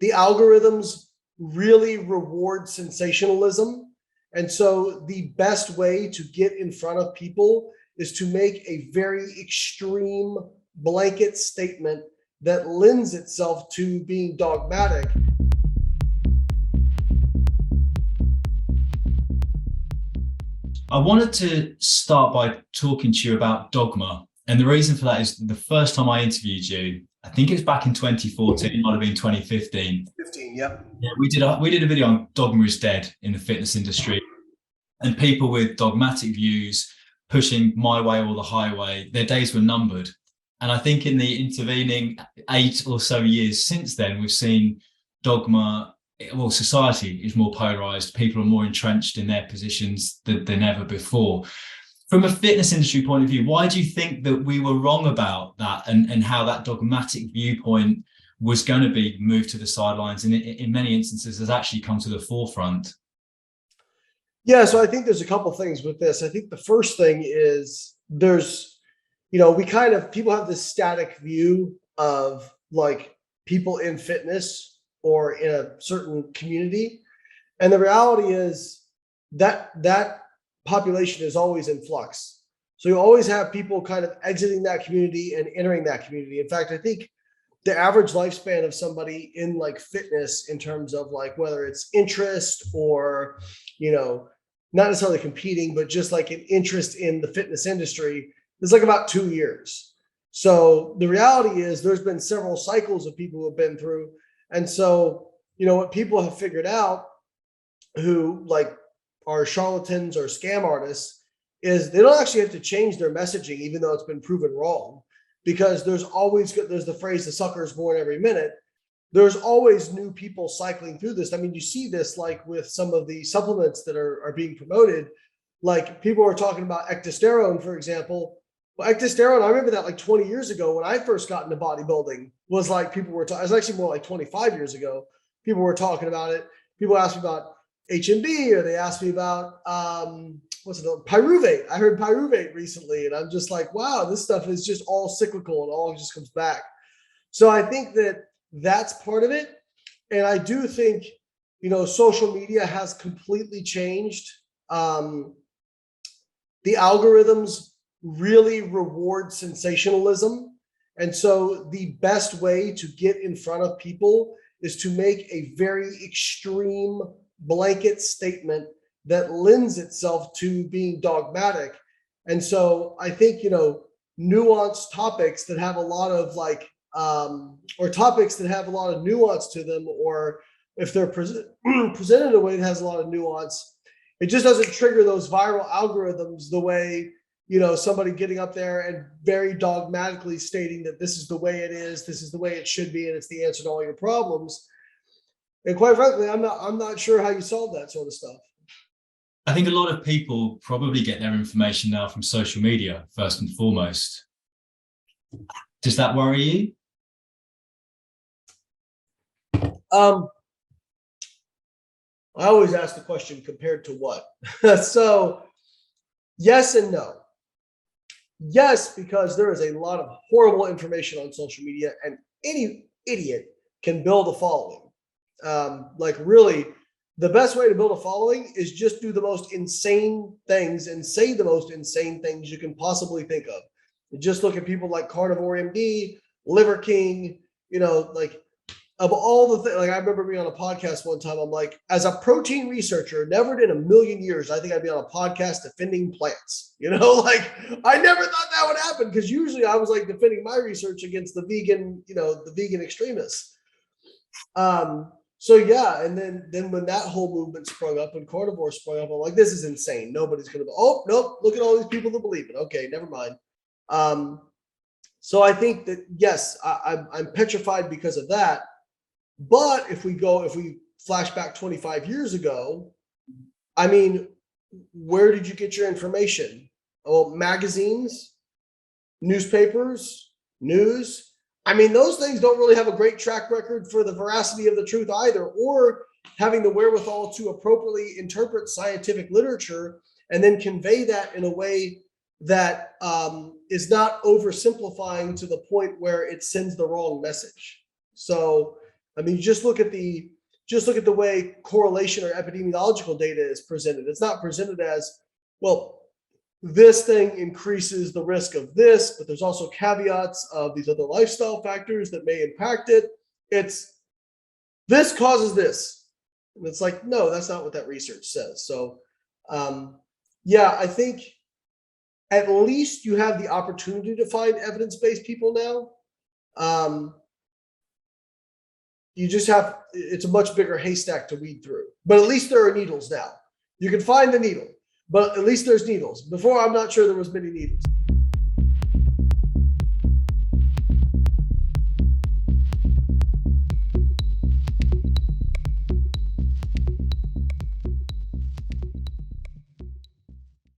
the algorithms really reward sensationalism. And so the best way to get in front of people is to make a very extreme blanket statement that lends itself to being dogmatic. I wanted to start by talking to you about Dogma. And the reason for that is the first time I interviewed you, I think it was back in 2014, it might have been 2015. 15, yep. Yeah, we did a video on Dogma is dead in the fitness industry, and people with dogmatic views pushing my way or the highway, their days were numbered. And I think in the intervening 8 or so years since then, we've seen Dogma, well, society is more polarized. People are more entrenched in their positions than ever before. From a fitness industry point of view, why do you think that we were wrong about that and how that dogmatic viewpoint was going to be moved to the sidelines and in many instances has actually come to the forefront? Yeah, so I think there's a couple things with this. I think the first thing is people have this static view of like people in fitness or in a certain community. And the reality is that population is always in flux. So you always have people kind of exiting that community and entering that community. In fact, I think the average lifespan of somebody in like fitness in terms of like whether it's interest or, not necessarily competing, but just like an interest in the fitness industry is like about 2 years. So the reality is there's been several cycles of people who have been through. And so, what people have figured out who like are charlatans or scam artists is they don't actually have to change their messaging, even though it's been proven wrong, because there's the phrase, the sucker is born every minute. There's always new people cycling through this. I mean, you see this like with some of the supplements that are being promoted, like people are talking about ectosterone, for example. Well, ectosterone, I remember that like 20 years ago when I first got into bodybuilding was like people were talking, it was actually more like 25 years ago. People were talking about it. People asked me about HMB or they asked me about, pyruvate. I heard pyruvate recently and I'm just like, wow, this stuff is just all cyclical and all just comes back. So I think that's part of it. And I do think, social media has completely changed. The algorithms really reward sensationalism. And so the best way to get in front of people is to make a very extreme blanket statement that lends itself to being dogmatic. And so I think, nuanced topics that have a lot of like, or topics that have a lot of nuance to them, or if they're presented in a way that has a lot of nuance, it just doesn't trigger those viral algorithms the way, somebody getting up there and very dogmatically stating that this is the way it is, this is the way it should be, and it's the answer to all your problems. And quite frankly, I'm not sure how you solve that sort of stuff. I think a lot of people probably get their information now from social media, first and foremost. Does that worry you? I always ask the question, compared to what? So yes and no. Yes, because there is a lot of horrible information on social media and any idiot can build a following. Like really, the best way to build a following is just do the most insane things and say the most insane things you can possibly think of. You just look at people like Carnivore MD, Liver King, like of all the things. Like I remember being on a podcast one time. I'm like, as a protein researcher, never in a million years, I think I'd be on a podcast defending plants. Like I never thought that would happen because usually I was like defending my research against the vegan extremists. So yeah, and then when that whole movement sprung up and carnivore sprung up, I'm like, this is insane. Nobody's gonna. Oh nope, look at all these people that believe it. Okay, never mind. So I think that yes, I'm petrified because of that. But if we flash back 25 years ago, I mean, where did you get your information? Well, magazines, newspapers, news. I mean, those things don't really have a great track record for the veracity of the truth either, or having the wherewithal to appropriately interpret scientific literature and then convey that in a way that is not oversimplifying to the point where it sends the wrong message. So I mean, just look at the way correlation or epidemiological data is presented. It's not presented as, well, this thing increases the risk of this, but there's also caveats of these other lifestyle factors that may impact it. It's this causes this. And it's like, no, that's not what that research says. So, yeah, I think at least you have the opportunity to find evidence-based people now. You just have, it's a much bigger haystack to weed through. But at least there are needles now. You can find the needle, but at least there's needles. Before, I'm not sure there was many needles.